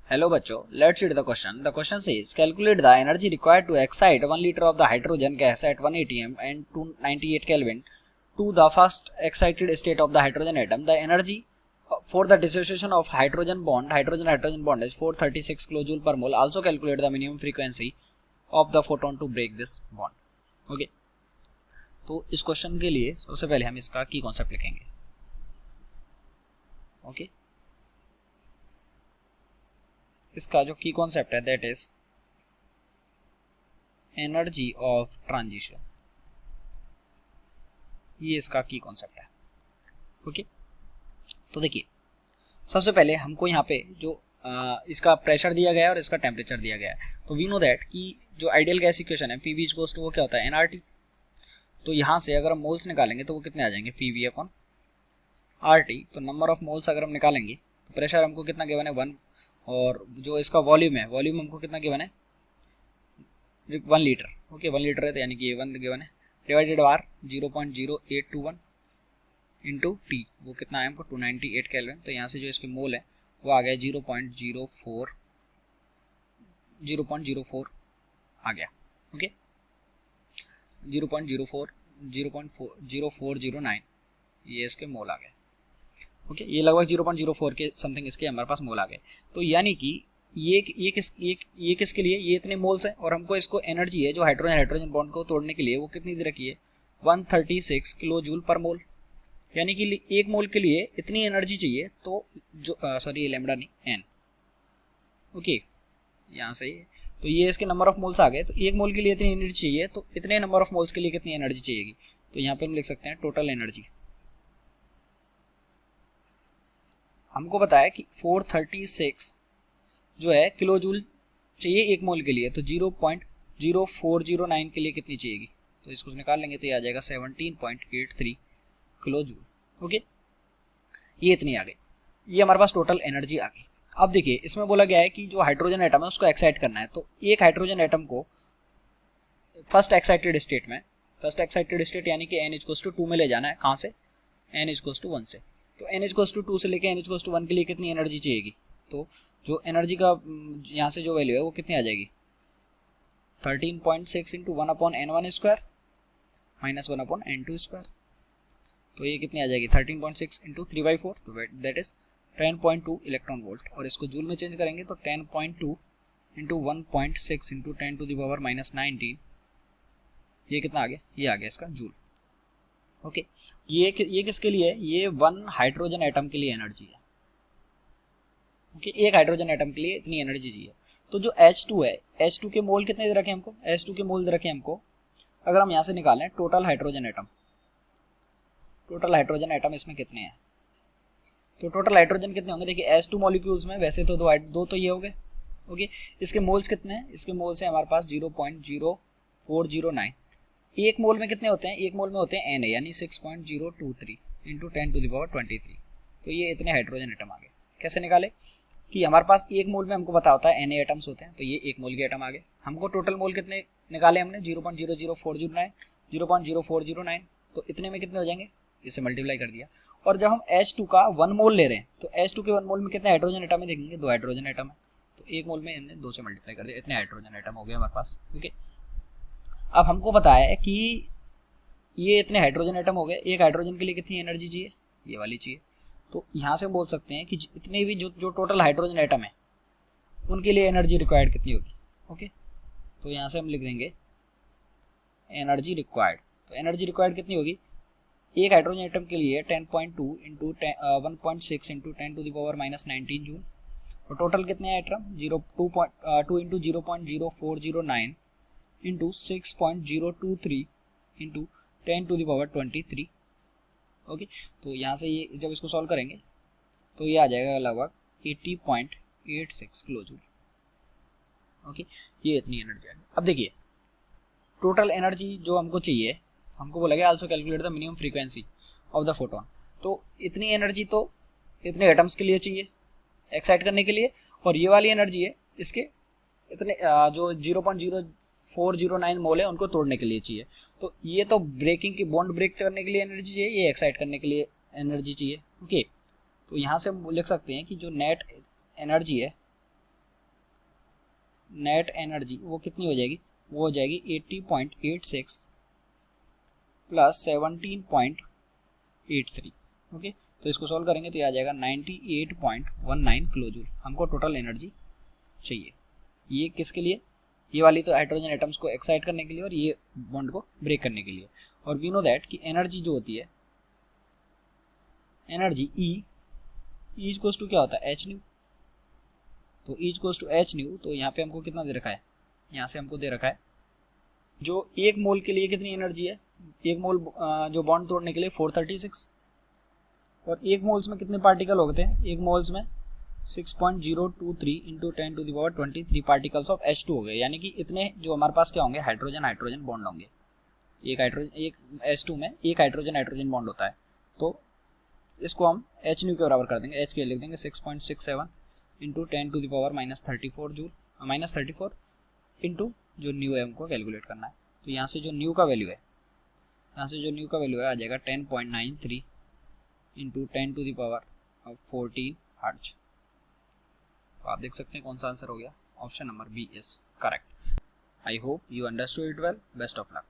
Hello बच्चों, let's read the question. The question says calculate the energy required to excite 1 liter of the hydrogen gas at 1 atm and 298 Kelvin to the first excited state of the hydrogen atom. The energy for the dissociation of hydrogen bond is 436 kilojoule per mole. Also calculate the minimum frequency of the photon to break this bond. Okay. तो इस question के लिए सबसे पहले हम इसका की concept लिखेंगे. ओके. इसका जो की कॉन्सेप्ट है that is energy of transition. ये इसका की कॉन्सेप्ट है. ओके. तो देखिए सबसे पहले हमको यहाँ पे जो इसका प्रेशर दिया गया है और इसका टेम्परेचर दिया गया है. तो वी नो दैट कि जो आइडियल गैस इक्वेशन है पीवी इक्वल्स टू वो क्या होता है एनआरटी. तो यहाँ से अगर हम मोल्स निकालेंगे तो वो कितने आ जाएंगे पीवी अपॉन आरटी. तो नंबर ऑफ मोल्स अगर हम निकालेंगे तो प्रेशर हमको कितना गिवन है 1 और जो इसका वॉल्यूम है वॉल्यूम हमको कितना गिवन है 1 लीटर. ओके 1 लीटर है तो यानी कि ये 1 गिवन है डिवाइडेड बार 0.0821 इंटू टी वो कितना है हमको 298 केल्विन. तो यहाँ से जो इसके मोल है वो आ गया 0.04 आ गया. ओके 0.0409 ये इसके मोल आ गए. ओके ये लगभग 0.04 के समथिंग इसके हमारे पास मोल आ गए. तो यानी कि ये किसके लिए ये इतने मोल्स हैं और हमको इसको एनर्जी है जो हाइड्रोजन बॉन्ड को तोड़ने के लिए वो कितनी दे रखी है 136 किलो जूल पर मोल. यानी कि एक मोल के लिए इतनी एनर्जी चाहिए. तो जो सॉरी लैम्डा नहीं एन. ओके यहाँ से तो ये इसके नंबर ऑफ मोल्स आ गए. तो एक मोल के लिए इतनी एनर्जी चाहिए तो इतने नंबर ऑफ मोल्स के लिए कितनी एनर्जी चाहिएगी. तो यहाँ पे हम लिख सकते हैं टोटल एनर्जी. हमको बताया कि 436 जो है किलो जूल चाहिए एक मोल के लिए. तो 0.0409 के लिए कितनी चाहिएगी. तो इसको निकाल लेंगे तो ये आ जाएगा 17.83 किलो जूल. ओके ये इतनी आ गई. ये हमारे पास टोटल एनर्जी आ गई. अब देखिए इसमें बोला गया है कि जो हाइड्रोजन एटम है उसको एक्साइट करना है. तो एक हाइड्रोजन एटम को फर्स्ट एक्साइटेड स्टेट यानी कि n=2 में ले जाना है. कहाँ से n=1 से. तो n=2 से लेके n=1 के लिए कितनी एनर्जी चाहिएगी. तो जो एनर्जी का यहाँ से जो वैल्यू है वो कितनी आ जाएगी 13.6 into 1/n1 square minus 1/n2 square. तो ये कितनी आ जाएगी 13.6 इंटू 3/4 तो दैट इज 10.2 इलेक्ट्रॉन वोल्ट. और इसको जूल में चेंज करेंगे तो 10.2 इंटू 1.6 इंटू 10⁻⁻19 ये कितना आ गया ये आ गया इसका जूल. ओके ये किसके लिए है ये 1 हाइड्रोजन एटम के लिए एनर्जी है. ओके एक हाइड्रोजन एटम के लिए इतनी एनर्जी चाहिए. तो जो H2 है H2 के मोल कितने दे रखे हमको H2 के मोल दे रखे हमको अगर हम यहाँ से निकालें टोटल हाइड्रोजन एटम इसमें कितने हैं. तो टोटल हाइड्रोजन कितने होंगे देखिए H2 मॉलिक्यूल्स में वैसे तो दो तो ये हो गए. ओके इसके मोल्स कितने हैं इसके मोल्स हैं हमारे पास 0.0409. एक मोल में कितने होते हैं एक मोल में होते हैं Na यानी 6.023 इंटू 10⁻23. तो ये इतने हाइड्रोजन एटम आ गए. कैसे निकाले कि हमारे पास एक मोल में हमको पता होता है Na एटम्स होते हैं. तो ये एक मोल के एटम आ गए. हमको टोटल मोल कितने निकाले हमने 0.00409. तो इतने में कितने हो जाएंगे इसे मल्टीप्लाई कर दिया. और जब हम H2 का 1 मोल ले रहे हैं तो H2 के 1 मोल में कितने हाइड्रोजन एटम है देखेंगे 2 हाइड्रोजन एटम है. तो एक मोल में हमने 2 से मल्टीप्लाई कर दिया इतने हाइड्रोजन एटम हो गए हमारे पास. ओके अब हमको बताया है कि ये इतने हाइड्रोजन एटम हो गए. एक हाइड्रोजन के लिए कितनी एनर्जी चाहिए ये वाली चाहिए. तो यहाँ से बोल सकते हैं कि इतने भी जो टोटल हाइड्रोजन एटम है उनके लिए एनर्जी रिक्वायर्ड कितनी होगी. ओके तो यहाँ से हम लिख देंगे एनर्जी रिक्वायर्ड. तो एनर्जी रिक्वायर्ड कितनी होगी एक हाइड्रोजन एटम के लिए 10.2 इंटू 1.6 इंटू 10⁻⁻19 जूल. और टोटल कितने हैं atom 2 into 0.0409 into 6.023 into 10⁻23. Okay तो यहाँ से ये जब इसको सॉल्व करेंगे तो ये आ जाएगा लगभग 80.86 किलो जूल. ओके ये इतनी एनर्जी आ गई. अब देखिए टोटल एनर्जी जो हमको चाहिए हमको बोला गया also calculate the minimum frequency of the photon. तो इतनी एनर्जी तो इतने एटम्स के लिए चाहिए एक्साइट करने के लिए. और ये वाली एनर्जी है इसके इतने जो 0.0409 मोल है उनको तोड़ने के लिए चाहिए. तो ये तो ब्रेकिंग की बॉन्ड ब्रेक करने के लिए एनर्जी चाहिए ये एक्साइट करने के लिए एनर्जी चाहिए. ओके तो यहाँ से हम लिख सकते हैं कि जो नेट एनर्जी है नेट एनर्जी वो कितनी हो जाएगी, वो हो जाएगी 80.86 प्लस 17.83। ओके, तो इसको सॉल्व करेंगे तो ये आ जाएगा 98.19 किलो जूल हमको टोटल एनर्जी चाहिए। ये किसके लिए, ये वाली तो हाइड्रोजन एटम्स को एक्साइट करने के लिए और ये बॉन्ड को ब्रेक करने के लिए। और वी नो दैट कि एनर्जी जो होती है, एनर्जी ई इक्वल्स टू क्या होता है, एच न्यू। तो E equals to H nu, तो यहाँ पे हमको कितना दे रखा है, यहाँ से हमको दे रखा है जो एक मोल के लिए कितनी एनर्जी है, एक मोल जो बॉन्ड तोड़ने के लिए 436, और एक मोल्स में कितने पार्टिकल होते हैं, एक मोल्स में 6.023 इंटू 10⁻23 पार्टिकल्स ऑफ H2 हो गए। यानी कि इतने जो हमारे पास क्या होंगे, हाइड्रोजन हाइड्रोजन बॉन्ड होंगे। एक H2 में एक हाइड्रोजन हाइड्रोजन बॉन्ड होता है। तो इसको हम एच न्यू के बराबर कर देंगे, एच के लिख देंगे 6.67 इंटू 10⁻34 जूल, -34 इंटू जो न्यू है हमको कैलकुलेट करना है। तो यहाँ से जो न्यू का वैल्यू है, यहाँ से जो न्यू का वैल्यू है आ जाएगा 10.93 इंटू 10⁻14 हर्ट्ज। तो आप देख सकते हैं कौन सा आंसर हो गया, option number B is correct. I hope you understood it well, best of luck.